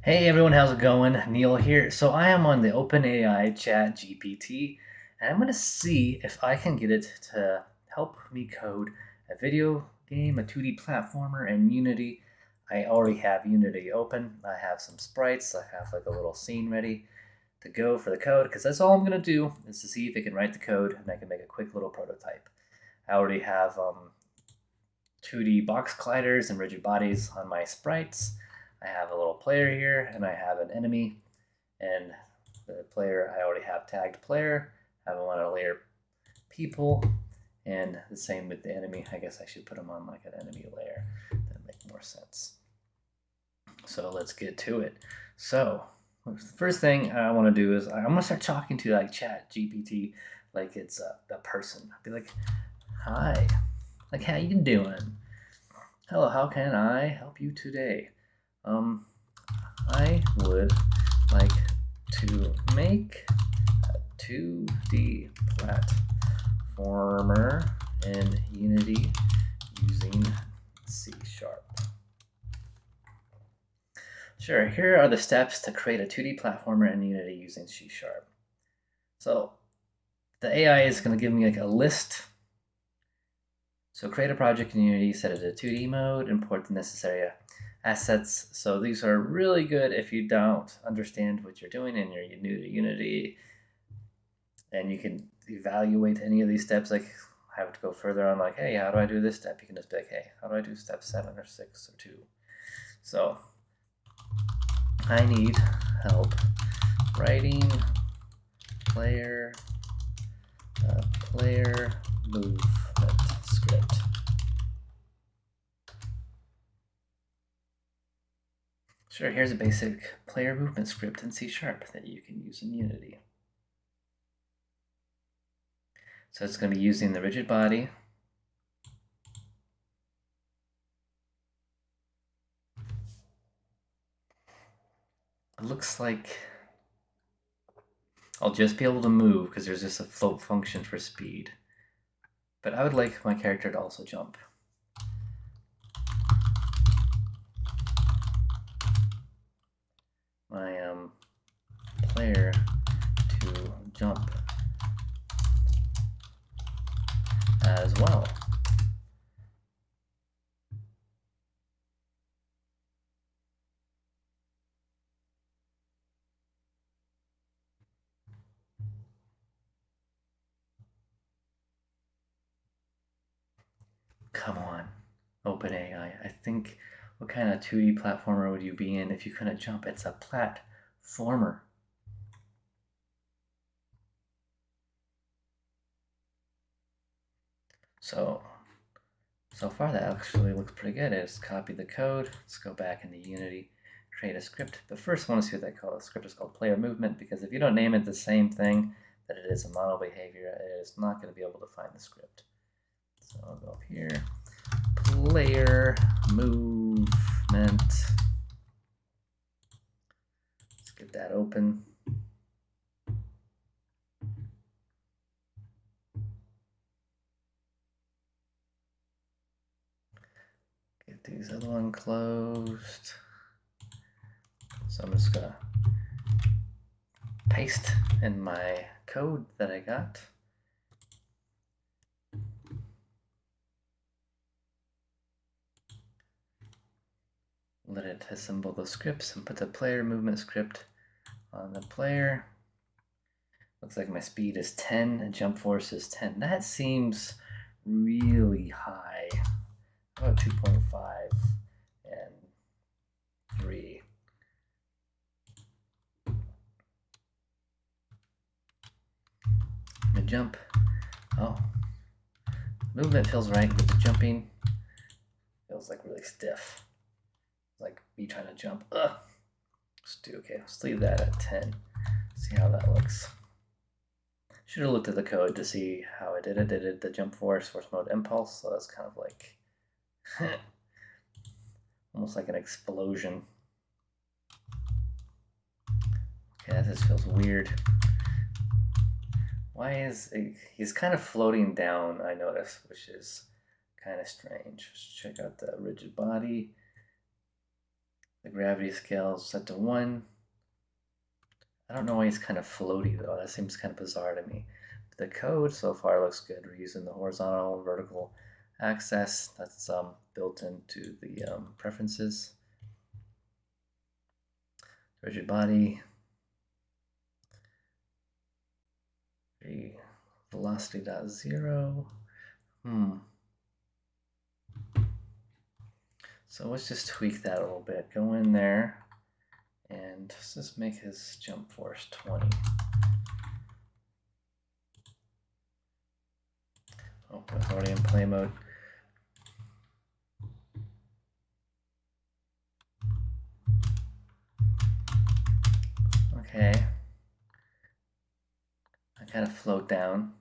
Hey everyone, how's it going? Neil here. So I am on the OpenAI ChatGPT, and I'm going to see if I can get it to help me code a video game, a 2D platformer, and Unity. I already have Unity open. I have some sprites. I have like a little scene ready to go for the code because that's all I'm going to do is to see if it can write the code and I can make a quick little prototype. I already have 2D box colliders and rigid bodies on my sprites. I have a little player here, and I have an enemy, and the player, I already have tagged player. I want to layer people, and the same with the enemy. I guess I should put them on like an enemy layer. That'd make more sense. So let's get to it. So the first thing I want to do is I'm gonna start talking to like Chat GPT like it's a person. I'd be like, "Hi, like how you doing? Hello, how can I help you today? Um, I would like to make a 2D platformer in Unity using C Sharp. Sure, here are the steps to create a 2D platformer in Unity using C Sharp. So the AI is going to give me like a list. So create a project in Unity, set it to 2D mode, import the necessary assets. So these are really good if you don't understand what you're doing and you're new to Unity, and you can evaluate any of these steps. Like have to go further on, like, hey, how do I do this step? You can just be like, hey, how do I do step 7 or 6 or 2? So I need help writing player movement script. Sure, here's a basic player movement script in C Sharp that you can use in Unity. So it's going to be using the rigid body. It looks like I'll just be able to move because there's just a float function for speed. But I would like my character to also jump. My player to jump as well. Come on, OpenAI. I think, what kind of 2D platformer would you be in if you couldn't jump? It's a platformer. So far that actually looks pretty good. Let's copy the code. Let's go back into Unity, create a script. But first I want to see what that called. The script is called player movement, because if you don't name it the same thing that it is a model behavior, it is not going to be able to find the script. So I'll go up here, player movement. Let's get that open. Get these other one closed. So I'm just gonna paste in my code that I got. Let it assemble the scripts and put the player movement script on the player. Looks like my speed is 10 and jump force is 10. That seems really high. How about 2.5 and 3? The jump. Oh, movement feels right, but the jumping feels like really stiff. Like me trying to jump. Ugh. Okay, let's leave that at 10. See how that looks. Should have looked at the code to see how it did it. It did the jump force mode impulse, so that's kind of like almost like an explosion. Okay, that just feels weird. Why is he's kind of floating down, I notice, which is kind of strange. Let's check out the rigid body. The gravity scale is set to 1. I don't know why he's kind of floaty though. That seems kind of bizarre to me. But the code so far looks good. We're using the horizontal and vertical access that's built into the preferences. Rigid body. Velocity dot 0. So let's just tweak that a little bit. Go in there and let's just make his jump force 20. Oh, it's already in play mode. Okay. I kind of float down.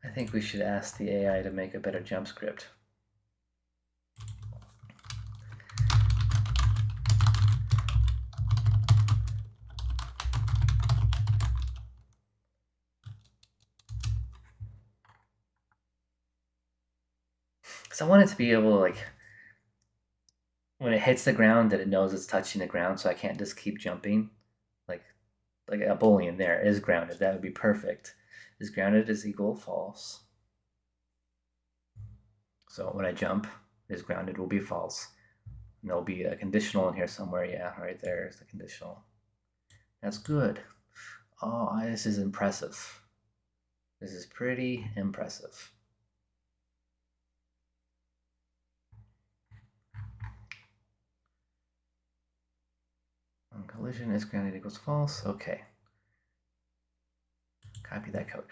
I think we should ask the AI to make a better jump script. Because I want it to be able to, like, when it hits the ground, that it knows it's touching the ground, so I can't just keep jumping. Like a Boolean there is grounded. That would be perfect. Is grounded is equal false. So when I jump, is grounded will be false. And there'll be a conditional in here somewhere. Yeah, right there is the conditional. That's good. Oh, this is impressive. This is pretty impressive. On collision is grounded equals false. Okay. Copy that code.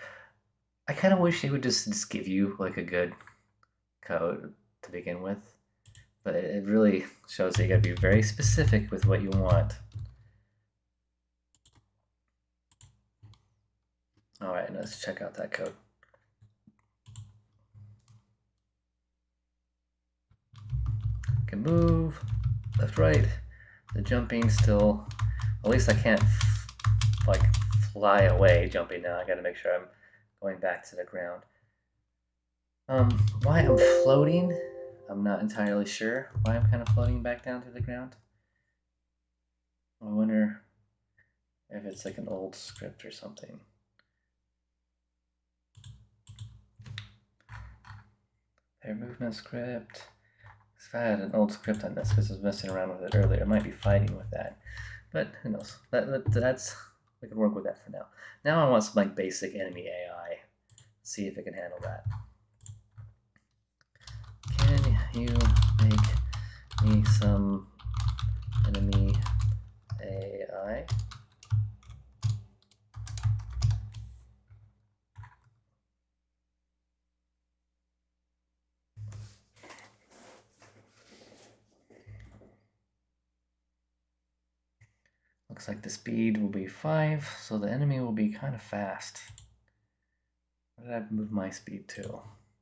I kind of wish they would just give you like a good code to begin with, but it really shows that you gotta be very specific with what you want. All right, let's check out that code. Can move left, right. The jumping still, at least I can't like fly away jumping now. I gotta make sure I'm going back to the ground. Why I'm floating, I'm not entirely sure why I'm kind of floating back down to the ground. I wonder if it's like an old script or something. Their movement script. If I had an old script on this because I was messing around with it earlier, I might be fighting with that. But who knows? That's we can work with that for now. Now I want some like basic enemy AI. See if it can handle that. Can you make me some enemy AI? Looks like the speed will be 5, so the enemy will be kind of fast. What did I move my speed to?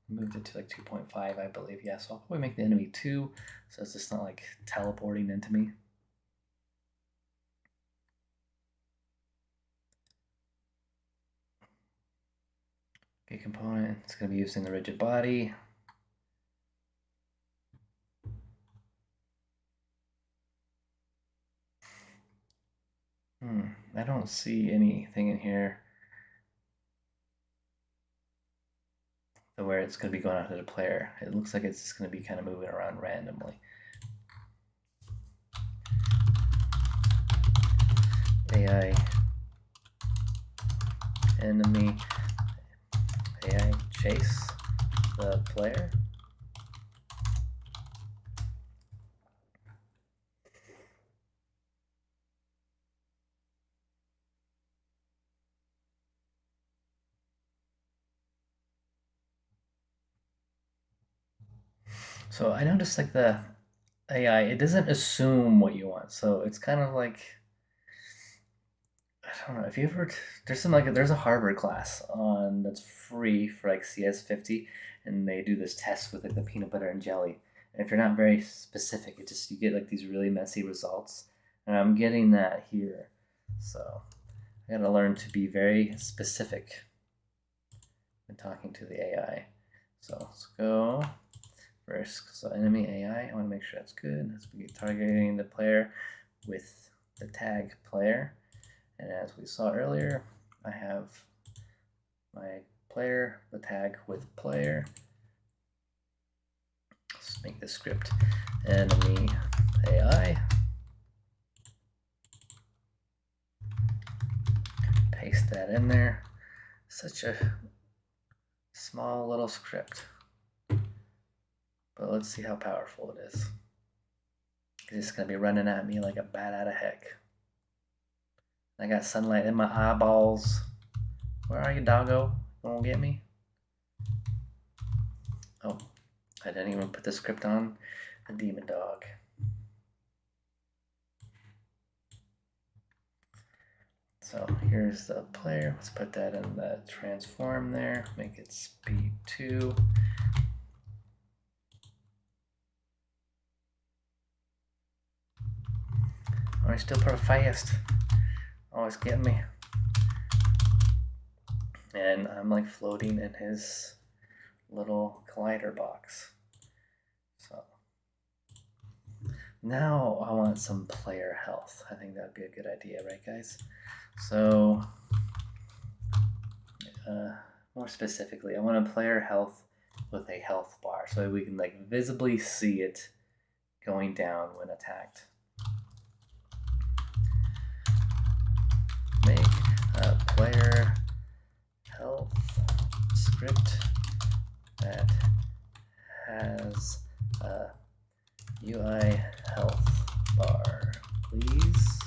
I moved it to like 2.5, I believe. Yeah, so I'll probably make the enemy 2, so it's just not like teleporting into me. Okay, component, it's going to be using the rigid body. I don't see anything in here where it's going to be going out to the player. It looks like it's just going to be kind of moving around randomly. AI enemy AI chase the player. So I noticed like the AI, it doesn't assume what you want. So it's kind of like, I don't know if you ever there's some like there's a Harvard class on that's free for like CS50, and they do this test with like the peanut butter and jelly. And if you're not very specific, it just you get like these really messy results. And I'm getting that here, so I gotta learn to be very specific when talking to the AI. So let's go first. So enemy AI, I want to make sure that's good. Let's be targeting the player with the tag player. And as we saw earlier, I have my player, the tag with player. Let's make the script enemy AI. Paste that in there. Such a small little script. But let's see how powerful it is. It's going to be running at me like a bat out of heck. I got sunlight in my eyeballs. Where are you, doggo? You won't get me? Oh, I didn't even put the script on the demon dog. So here's the player. Let's put that in the transform there. Make it speed 2. Oh, he's still pretty fast. Always getting me. And I'm like floating in his little collider box. So now I want some player health. I think that'd be a good idea, right, guys? So more specifically, I want a player health with a health bar so we can like visibly see it going down when attacked. Make a player health script that has a UI health bar, please.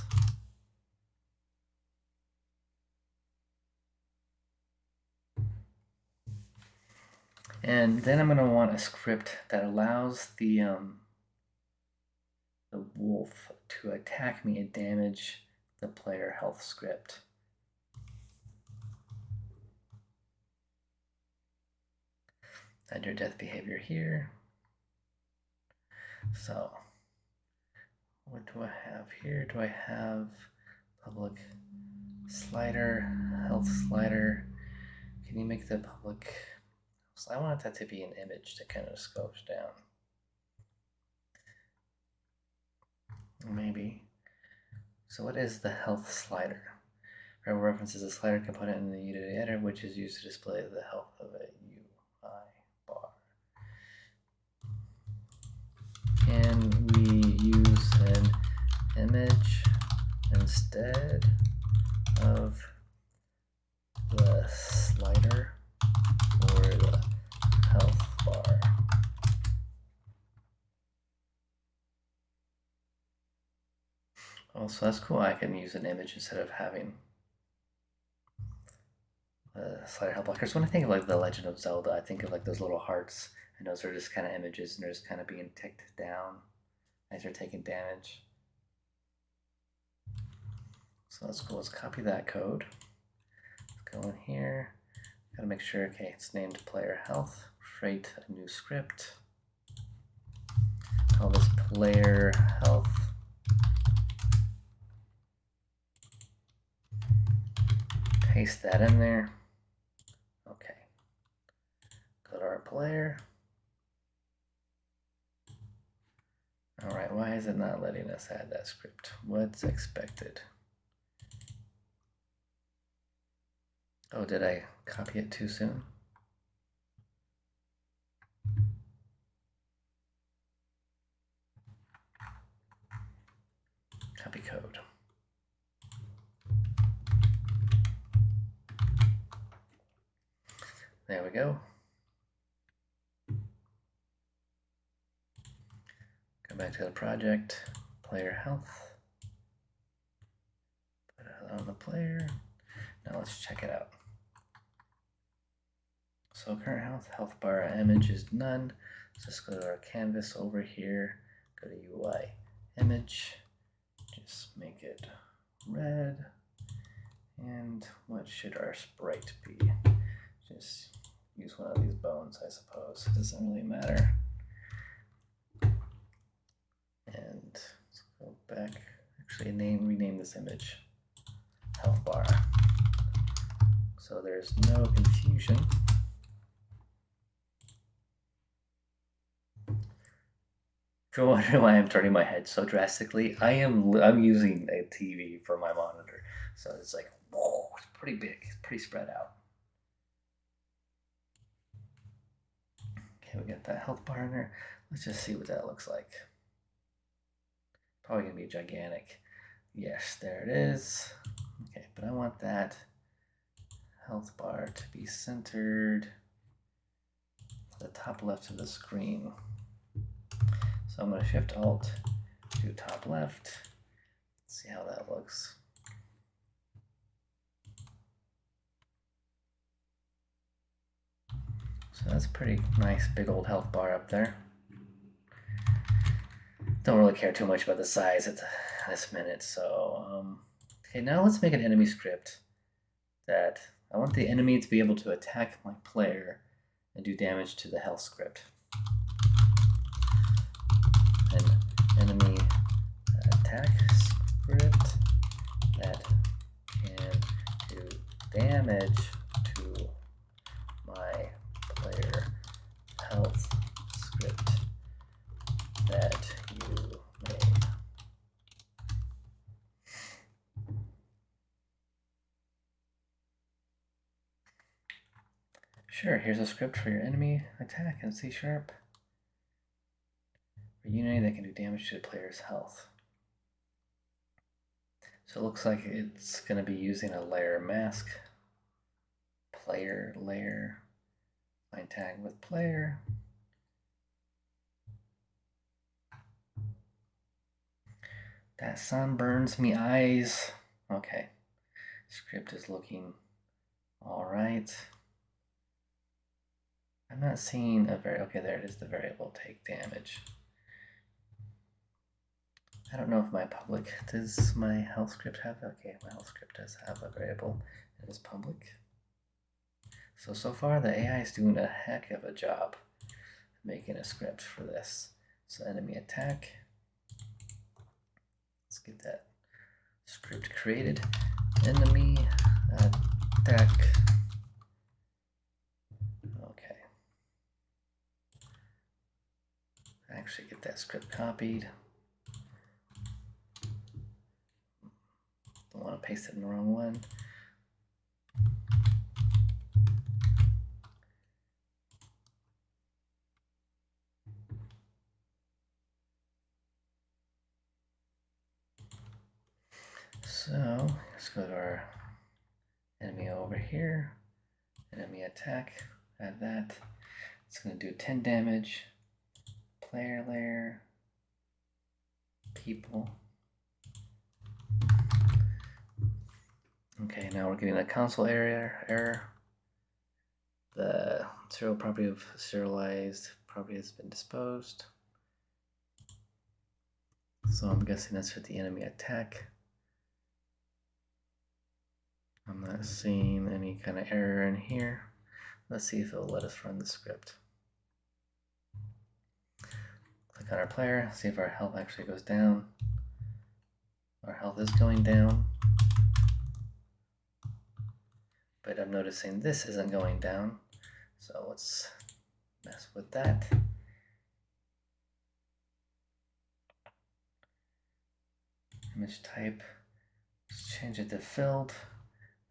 And then I'm going to want a script that allows the wolf to attack me and damage the player health script. Add your death behavior here. So what do I have here? Do I have public slider, health slider? Can you make the public? So I want that to be an image that kind of scopes down. Maybe. So what is the health slider? References a slider component in the Unity editor, which is used to display the health of a UI bar. Can we use an image instead of the slider or the health bar? Oh, so that's cool. I can use an image instead of having a slider health blockers. When I think of like the Legend of Zelda, I think of like those little hearts, and those are just kind of images, and they're just kind of being ticked down as you're taking damage. So let's go. Let's copy that code. Let's go in here. Gotta make sure. Okay, it's named player health. Create a new script. Call this player health. Paste that in there. Okay. Go to our player. All right, why is it not letting us add that script? What's expected? Oh, did I copy it too soon? Copy code. There we go. Go back to the project, player health. Put it on the player. Now let's check it out. So current health bar image is none. So let's go to our canvas over here. Go to UI image. Just make it red. And what should our sprite be? Just use one of these bones, I suppose. It doesn't really matter. And let's go back. Actually, rename this image health bar. So there's no confusion. If you're wondering why I'm turning my head so drastically, I'm using a TV for my monitor, so it's like whoa, it's pretty big, it's pretty spread out. Okay, we got that health bar in there. Let's just see what that looks like. Probably gonna be gigantic. Yes, there it is. Okay, but I want that health bar to be centered the top left of the screen. So I'm going to Shift Alt to top left. Let's see how that looks. So that's pretty nice, big old health bar up there. Don't really care too much about the size at this minute. So, okay, now let's make an enemy script that I want the enemy to be able to attack my player and do damage to the health script. An enemy attack script that can do damage to my player health script that you made. Sure, here's a script for your enemy attack in C#. For Unity that can do damage to the player's health. So it looks like it's going to be using a layer mask. Player layer. Find tag with player. That sun burns me eyes. Okay. Script is looking all right. I'm not seeing a okay, there it is, the variable take damage. I don't know if my public, does my health script have, okay, my health script does have a variable. It is public. So far the AI is doing a heck of a job making a script for this. So enemy attack. Let's get that script created. Enemy attack. Okay. Actually get that script copied. Don't want to paste it in the wrong one. So let's go to our enemy over here. Enemy attack. Add that. It's going to do 10 damage. Player layer. People. Okay, now we're getting a console error. The serial property of serialized property has been disposed. So I'm guessing that's for the enemy attack. I'm not seeing any kind of error in here. Let's see if it'll let us run the script. Click on our player, see if our health actually goes down. Our health is going down. But I'm noticing this isn't going down. So let's mess with that. Image type, let's change it to filled.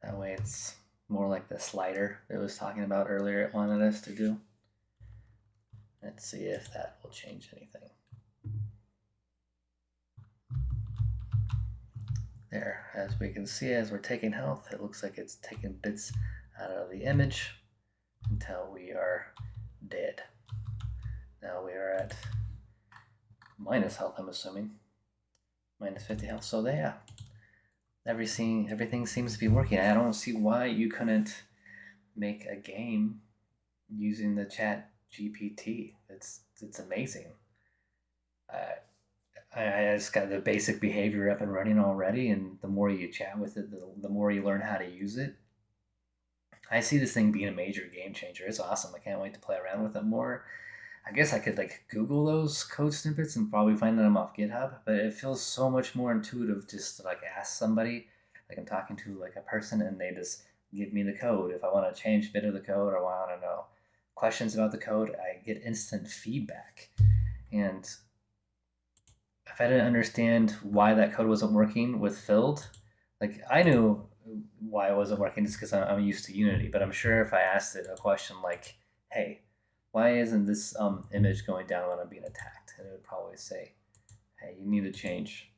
That way it's more like the slider it was talking about earlier it wanted us to do. Let's see if that will change anything. There, as we can see, as we're taking health, it looks like it's taking bits out of the image until we are dead. Now we are at minus health, I'm assuming. Minus 50 health. So yeah, everything seems to be working. I don't see why you couldn't make a game using the ChatGPT. It's amazing. I just got the basic behavior up and running already, and the more you chat with it, the more you learn how to use it. I see this thing being a major game changer. It's awesome. I can't wait to play around with it more. I guess I could like Google those code snippets and probably find them off GitHub, but it feels so much more intuitive just to like ask somebody, like I'm talking to like a person and they just give me the code. If I want to change a bit of the code or I want to know questions about the code, I get instant feedback. And if I didn't understand why that code wasn't working with filled, like I knew why it wasn't working just because I'm used to Unity. But I'm sure if I asked it a question like, "Hey, why isn't this image going down when I'm being attacked?" and it would probably say, "Hey, you need to change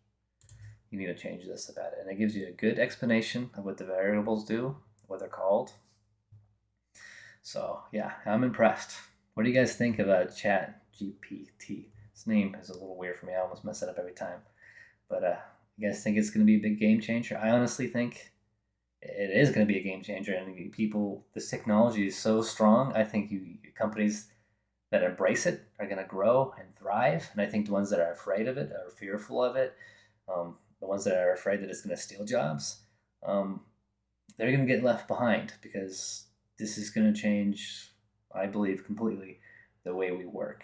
this about it," and it gives you a good explanation of what the variables do, what they're called. So yeah, I'm impressed. What do you guys think of Chat GPT? Its name is a little weird for me. I almost mess it up every time. But you guys think it's going to be a big game changer? I honestly think it is going to be a game changer, and people, this technology is so strong. I think companies that embrace it are going to grow and thrive, and I think the ones that are afraid of it, are fearful of it, the ones that are afraid that it's going to steal jobs, um, they're going to get left behind because this is going to change, I believe, completely the way we work.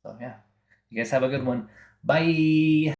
So yeah, you guys have a good one. Bye.